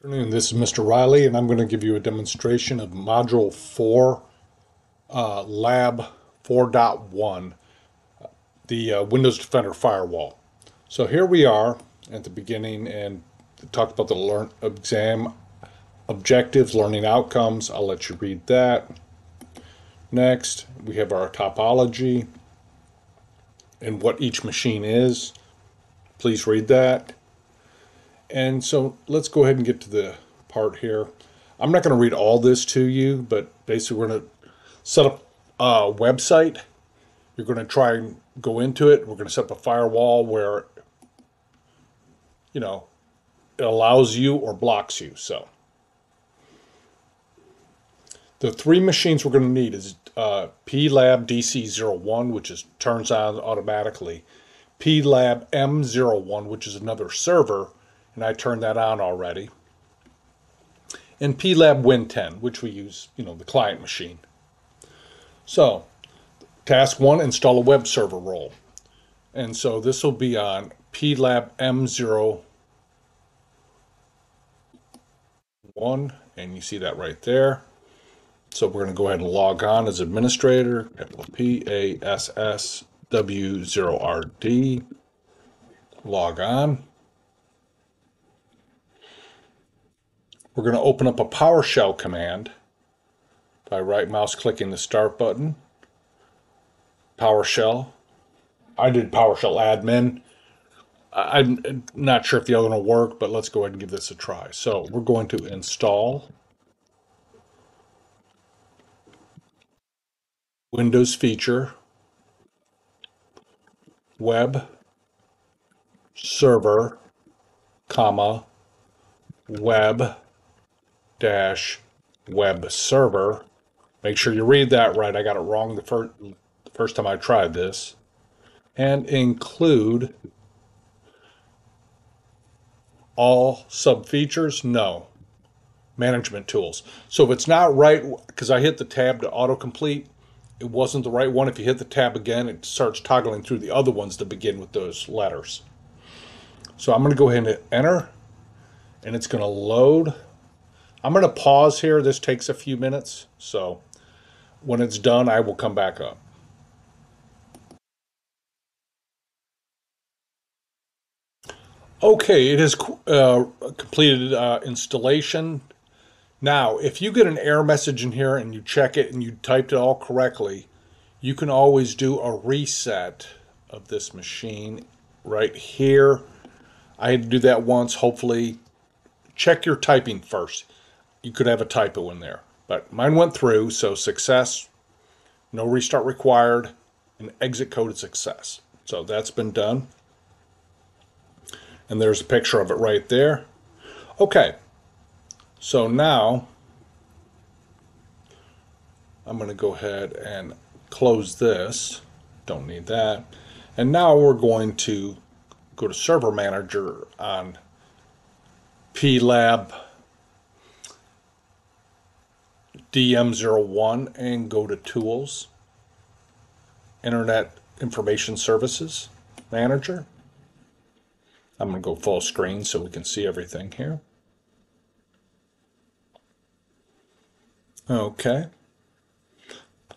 Afternoon, this is Mr. Riley, and I'm going to give you a demonstration of Module 4, Lab 4.1, the Windows Defender Firewall. So here we are at the beginning, and it talked about the exam objectives, learning outcomes. I'll let you read that. Next, we have our topology and what each machine is. Please read that. And so let's go ahead and get to the part here. I'm not going to read all this to you, but basically we're going to set up a website. You're going to try and go into it. We're going to set up a firewall where, it allows you or blocks you. So the three machines we're going to need is PLAB DC01, which turns on automatically. PLAB M01, which is another server, and I turned that on already. And PLAB Win10, which we use, the client machine. So, task 1, install a web server role. And so this will be on PLAB M01, and you see that right there. So we're going to go ahead and log on as administrator, capital PASSW0RD, log on. We're going to open up a PowerShell command by right mouse clicking the start button. PowerShell. I did PowerShell admin. I'm not sure if the other one will work, but let's go ahead and give this a try. So we're going to install Windows feature web server, comma, web dash web server. Make sure you read that right. I got it wrong the first time I tried this. And include all sub features? No. Management tools. So if it's not right, because I hit the tab to autocomplete, it wasn't the right one. If you hit the tab again, it starts toggling through the other ones that begin with those letters. So I'm going to go ahead and hit enter, and it's going to load. I'm going to pause here. This takes a few minutes, so when it's done, I will come back up. Okay, it has completed installation. Now, if you get an error message in here and you check it and you typed it all correctly, you can always do a reset of this machine right here. I had to do that once. Hopefully, check your typing first. You could have a typo in there, but mine went through, so success, no restart required, and exit code is success. So that's been done. And there's a picture of it right there. Okay, so now I'm going to go ahead and close this. Don't need that. And now we're going to go to Server Manager on PLAB DM01 and go to Tools, Internet Information Services Manager. I'm going to go full screen so we can see everything here. Okay.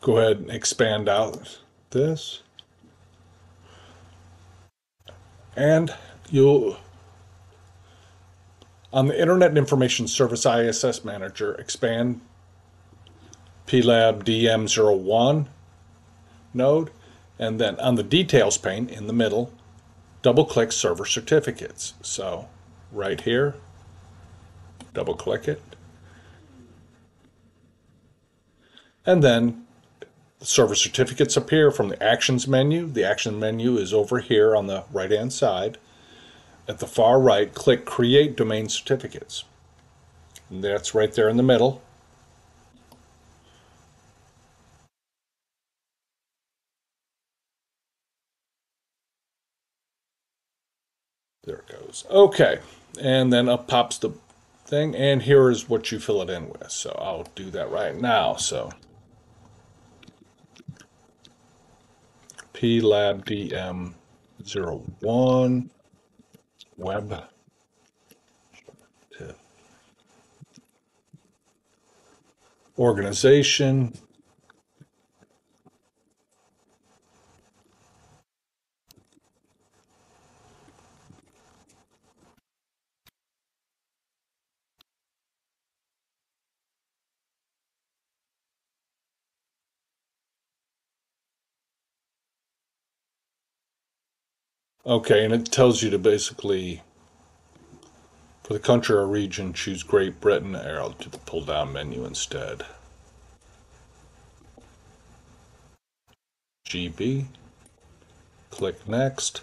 Go ahead and expand out this. And you'll, on the Internet Information Service ISS Manager, expand PLAB DM01 node, and then on the Details pane in the middle, double-click Server Certificates. So right here, double-click it. And then the Server Certificates appear from the Actions menu. The Action menu is over here on the right-hand side. At the far right, click Create Domain Certificates. And that's right there in the middle. There it goes. Okay, and then up pops the thing, and here is what you fill it in with. So I'll do that right now. So PLAB DM01 web organization, okay, and it tells you to basically, for the country or region, choose Great Britain, arrow to the pull down menu instead. GB, click next.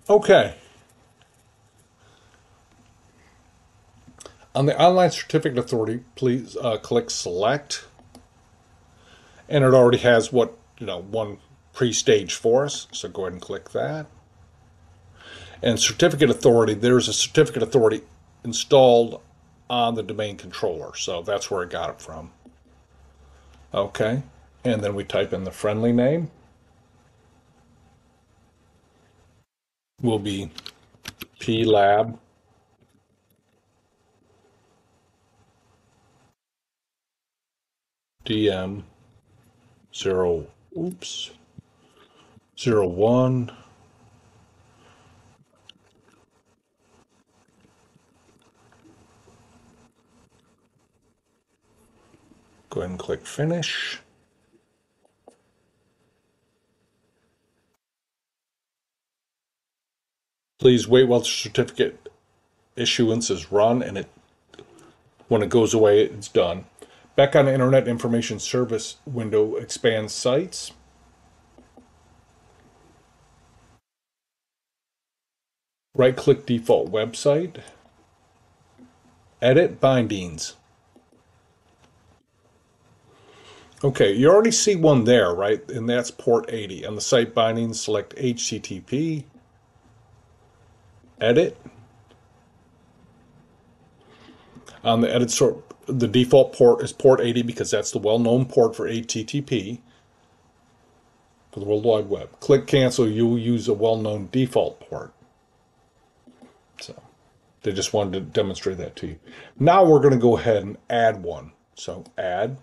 Okay. On the Online Certificate Authority, please click Select. And it already has one pre-stage for us. So go ahead and click that. And Certificate Authority, there's a Certificate Authority installed on the domain controller. So that's where I got it from. Okay. And then we type in the friendly name. Will be plab dm 01. Go ahead and click finish. Please wait while the certificate issuance is run, and when it goes away, it's done. Back on the Internet Information Service window, expand sites. Right-click default website. Edit bindings. Okay, you already see one there, right? And that's port 80. On the site bindings, select HTTP. Edit. On the edit sort, the default port is port 80 because that's the well-known port for HTTP for the World Wide Web. Click cancel, you'll use a well-known default port. So they just wanted to demonstrate that to you. Now we're going to go ahead and add one. So add.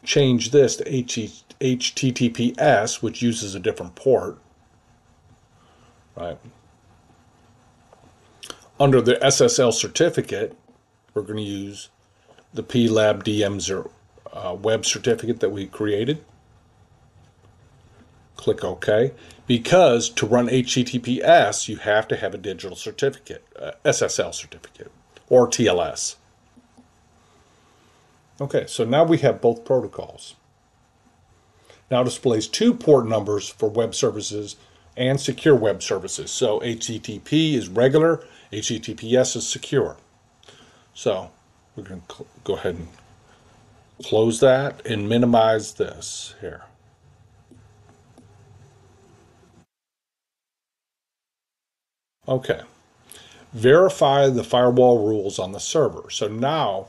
Change this to HTTPS, which uses a different port. Right. Under the SSL certificate, we're going to use the plab dm0 web certificate that we created. Click OK. Because to run HTTPS, you have to have a digital certificate, SSL certificate, or TLS. Okay, so now we have both protocols. Now displays two port numbers for web services and secure web services. So HTTP is regular, HTTPS is secure. So we're going to go ahead and close that and minimize this here. Okay. Verify the firewall rules on the server. So now,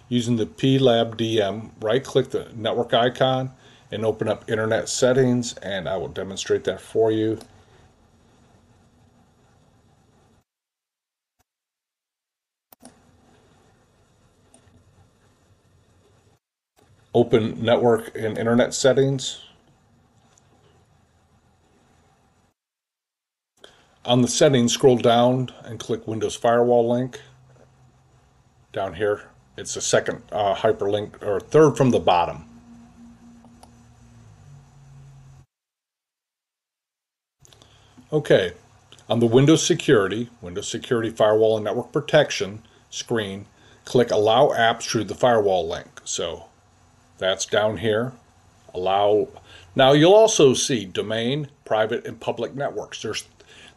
using the plab DM, right-click the network icon and open up Internet Settings, and I will demonstrate that for you. Open Network and Internet Settings. On the settings, scroll down and click Windows Firewall link. Down here, it's the second hyperlink, or third from the bottom. Okay, on the Windows Security Firewall and Network Protection screen, click Allow Apps through the firewall link. So that's down here. Allow. Now you'll also see domain, private, and public networks.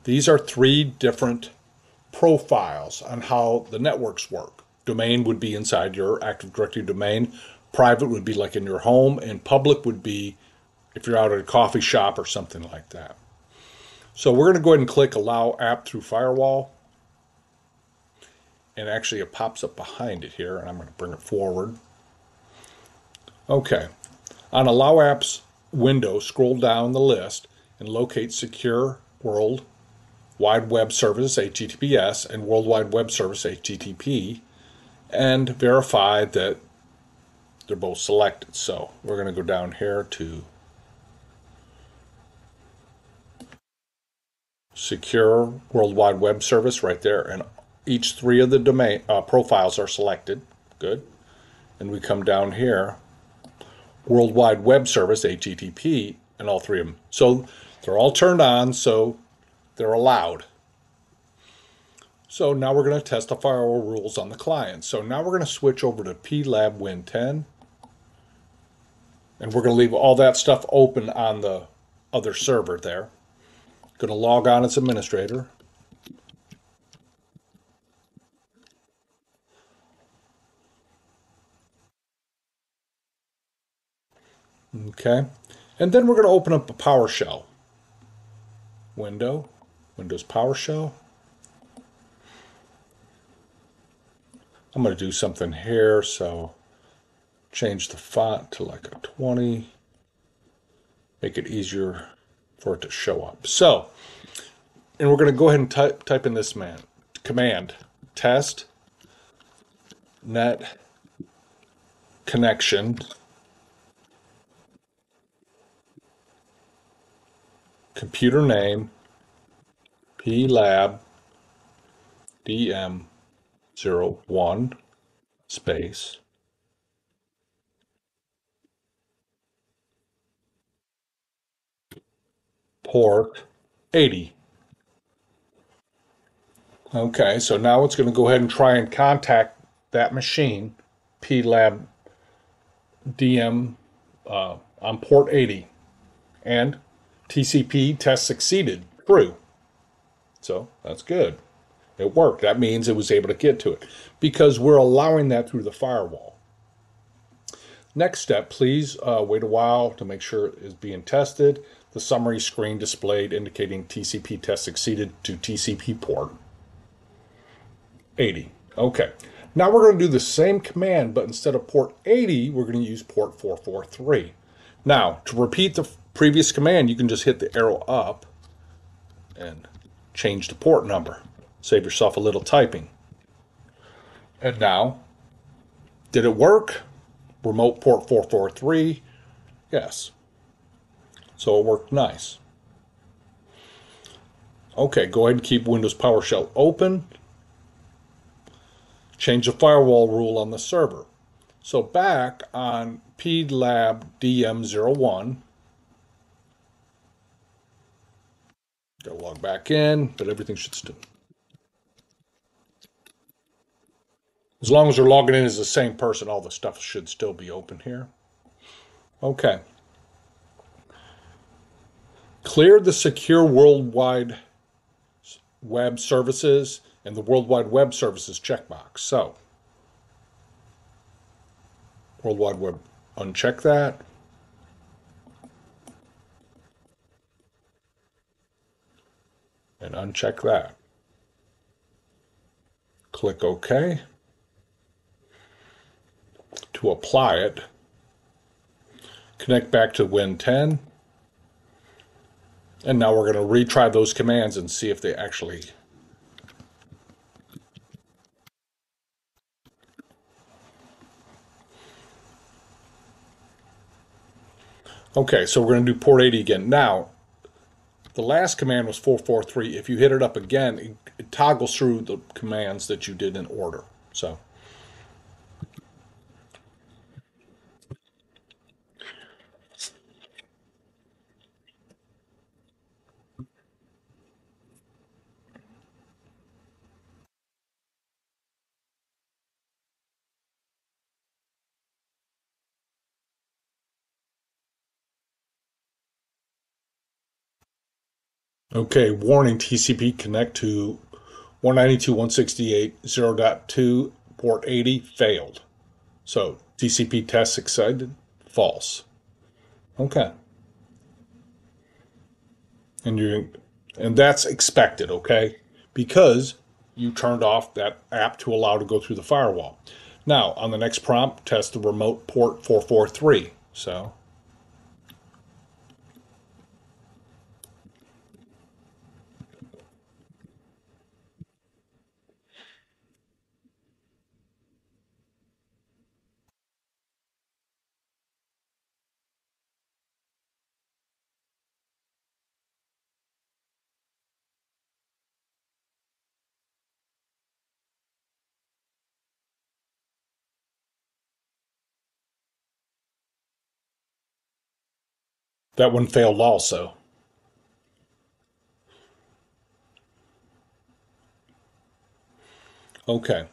These are three different profiles on how the networks work. Domain would be inside your Active Directory domain. Private would be like in your home, and public would be if you're out at a coffee shop or something like that. So we're going to go ahead and click Allow App Through Firewall. And actually it pops up behind it here, and I'm going to bring it forward. Okay. On Allow Apps window, scroll down the list and locate Secure World Wide Web Service, HTTPS, and World Wide Web Service, HTTP, and verify that they're both selected. So we're going to go down here to Secure World Wide Web Service right there, and each three of the domain profiles are selected. Good. And we come down here, World Wide Web Service, HTTP, and all three of them. So they're all turned on, so they're allowed. So now we're going to test the firewall rules on the client. So now we're going to switch over to plab win 10. And we're going to leave all that stuff open on the other server there. Going to log on as administrator. Okay. And then we're going to open up a PowerShell window. Windows PowerShell. I'm going to do something here, so change the font to like a 20. Make it easier for it to show up. So, and we're going to go ahead and type in this command, test net connection computer name plab dm01 space port 80. Okay, so now it's going to go ahead and try and contact that machine, plab dm on port 80. And TCP test succeeded. True. So that's good. It worked. That means it was able to get to it because we're allowing that through the firewall. Next step, please wait a while to make sure it is being tested. The summary screen displayed indicating TCP test succeeded to TCP port 80. Okay. Now we're going to do the same command, but instead of port 80, we're going to use port 443. Now, to repeat the previous command, you can just hit the arrow up and change the port number. Save yourself a little typing. And now, did it work? Remote port 443? Yes. So it worked nice. Okay, go ahead and keep Windows PowerShell open. Change the firewall rule on the server. So back on plab dm01, gotta log back in, but everything should still. As long as you're logging in as the same person, all the stuff should still be open here. Okay. Clear the secure worldwide web services and the World Wide Web Services checkbox. So, World Wide Web, uncheck that. And uncheck that. Click OK. To apply it, connect back to Win 10. And now we're going to retry those commands and see if they actually. Okay, so we're going to do port 80 again. Now, the last command was 443. If you hit it up again, it toggles through the commands that you did in order. So. Okay, warning, TCP connect to 192.168.0.2 port 80 failed. So TCP test succeeded, false. Okay. And that's expected, okay? Because you turned off that app to allow to go through the firewall. Now, on the next prompt, test the remote port 443. So That one failed also. Okay.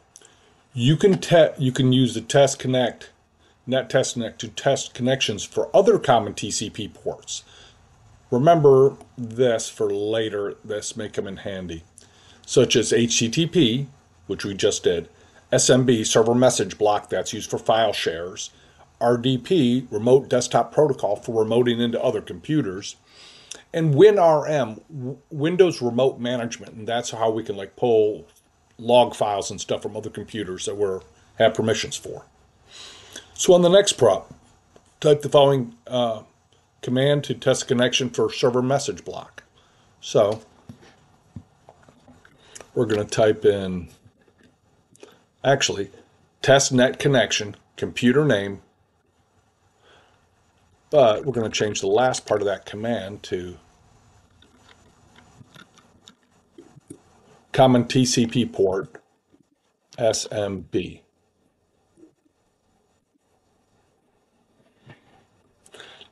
You can use the test connect net test connect to test connections for other common TCP ports. Remember this for later. This may come in handy, such as HTTP, which we just did, SMB, server message block, that's used for file shares, RDP, remote desktop protocol for remoting into other computers, and WinRM, Windows Remote Management, and that's how we can like pull log files and stuff from other computers that we have permissions for. So on the next prop, type the following command to test connection for server message block. So we're going to type in, actually, test net connection, computer name, but we're going to change the last part of that command to common TCP port, SMB.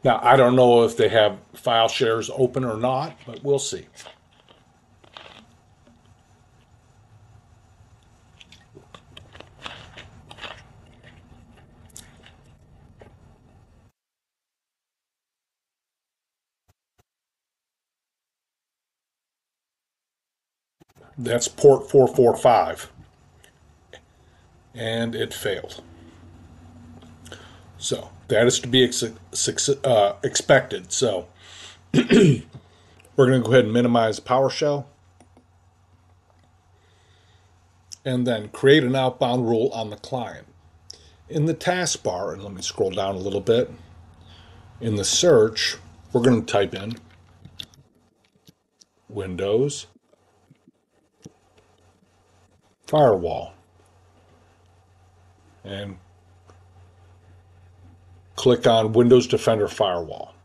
Now, I don't know if they have file shares open or not, but we'll see. That's port 445, and it failed. So that is to be expected. So we're going to go ahead and minimize PowerShell, and then create an outbound rule on the client. In the taskbar, and let me scroll down a little bit, in the search, we're going to type in Windows Firewall and click on Windows Defender Firewall.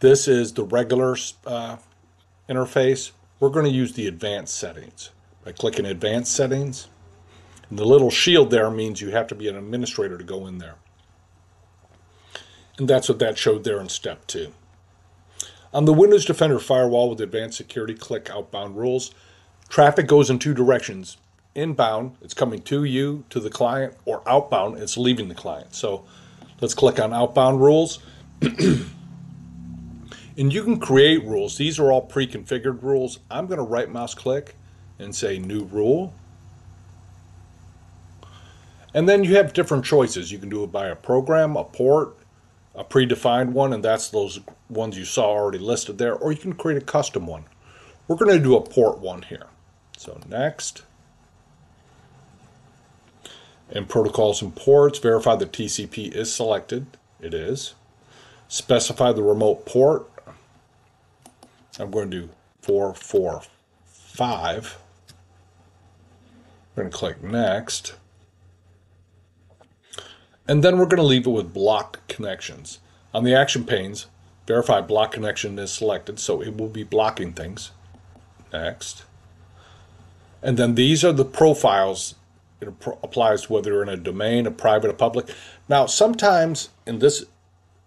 This is the regular interface. We're going to use the advanced settings. By clicking advanced settings, and the little shield there means you have to be an administrator to go in there. And that's what that showed there in step 2. On the Windows Defender Firewall with advanced security, click outbound rules. Traffic goes in 2 directions. Inbound, it's coming to you, to the client, or outbound, it's leaving the client. So let's click on outbound rules. And you can create rules. These are all pre-configured rules. I'm going to right mouse click and say new rule. And then you have different choices. You can do it by a program, a port, a predefined one, and that's those ones you saw already listed there, or you can create a custom one. We're going to do a port one here. So next. In protocols and ports, verify the TCP is selected. It is. Specify the remote port. I'm going to do 445. We're going to click next. And then we're going to leave it with blocked connections. On the action panes, verify block connection is selected, so it will be blocking things. Next. And then these are the profiles. It applies whether you're in a domain, a private, a public. Now, sometimes in this,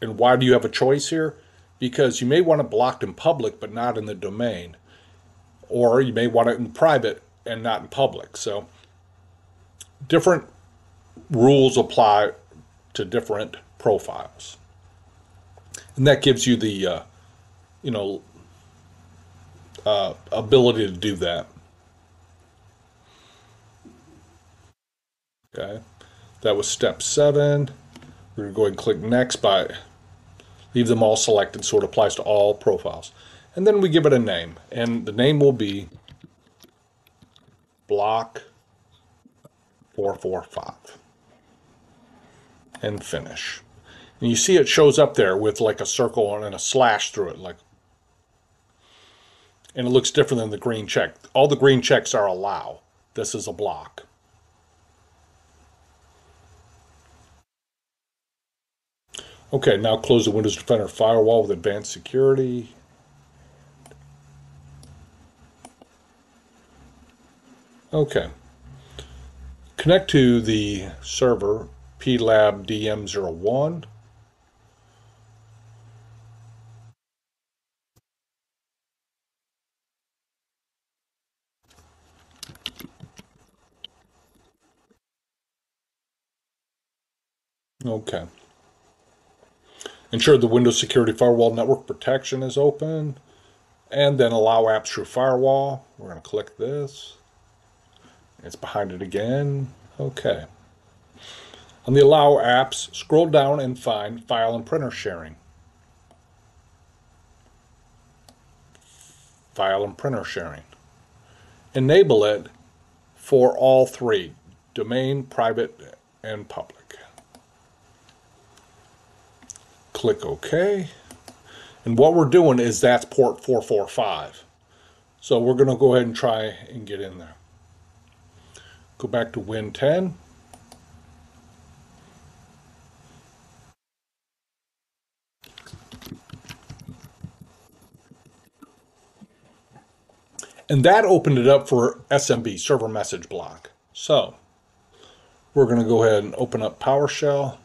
and why do you have a choice here? Because you may want it blocked in public, but not in the domain. Or you may want it in private and not in public. So different rules apply to different profiles. And that gives you the, ability to do that. Okay, that was step 7. We're going to go ahead and click next leave them all selected so it applies to all profiles. And then we give it a name, and the name will be block 445. And finish. And you see it shows up there with like a circle and a slash through it, and it looks different than the green check. All the green checks are allow. This is a block. Okay, now close the Windows Defender Firewall with advanced security. Okay. Connect to the server PLAB DM01 Okay. Ensure the Windows Security Firewall Network Protection is open. And then allow apps through firewall. We're going to click this. It's behind it again. Okay. On the allow apps, scroll down and find file and printer sharing. File and printer sharing. Enable it for all three, domain, private, and public. Click OK. And what we're doing is that's port 445. So we're going to go ahead and try and get in there. Go back to Win 10. And that opened it up for SMB, server message block. So we're going to go ahead and open up PowerShell.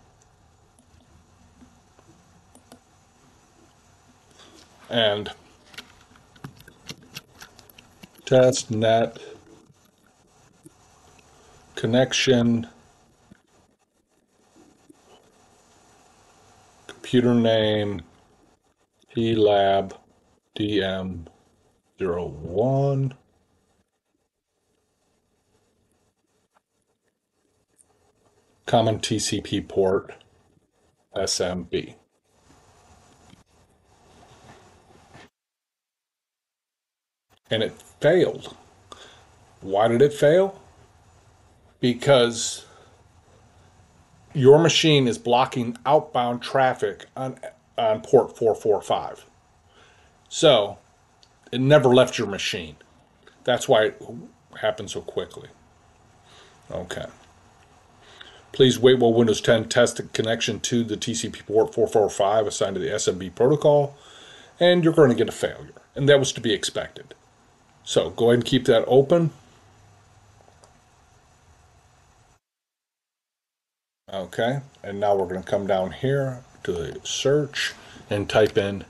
And test net connection computer name Lab DM01 common TCP port SMB. And it failed. Why did it fail? Because your machine is blocking outbound traffic on port 445. So it never left your machine. That's why it happened so quickly. Okay. Please wait while Windows 10 tests the connection to the TCP port 445 assigned to the SMB protocol, and you're going to get a failure. And that was to be expected. So go ahead and keep that open. Okay, and now we're going to come down here to the search and type in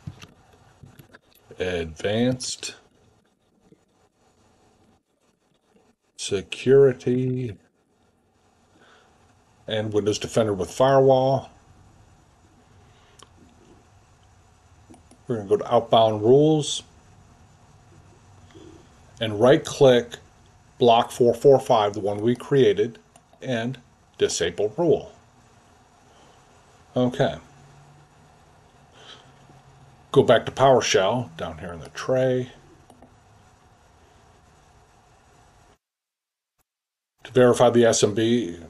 advanced security and Windows Defender with firewall. We're going to go to outbound rules and right click block 445, the one we created, and disable rule. Okay. Go back to PowerShell down here in the tray. To verify the SMB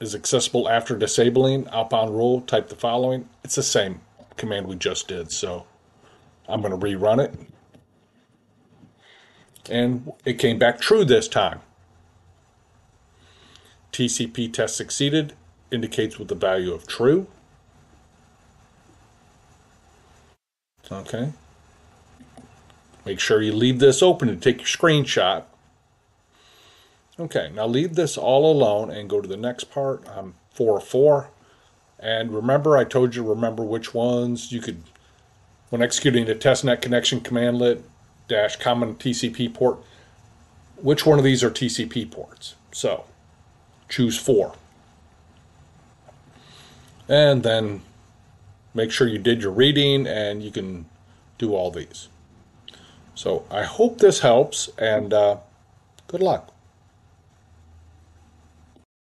is accessible after disabling outbound rule, type the following. It's the same command we just did, so I'm going to rerun it. And it came back true this time. TCP test succeeded indicates with the value of true. Okay. Make sure you leave this open and take your screenshot. Okay, now leave this all alone and go to the next part. 404. And remember, I told you, remember which ones you could, when executing the testnet connection commandlet - common TCP port, which one of these are TCP ports? So choose 4. And then make sure you did your reading and you can do all these. So I hope this helps, and good luck.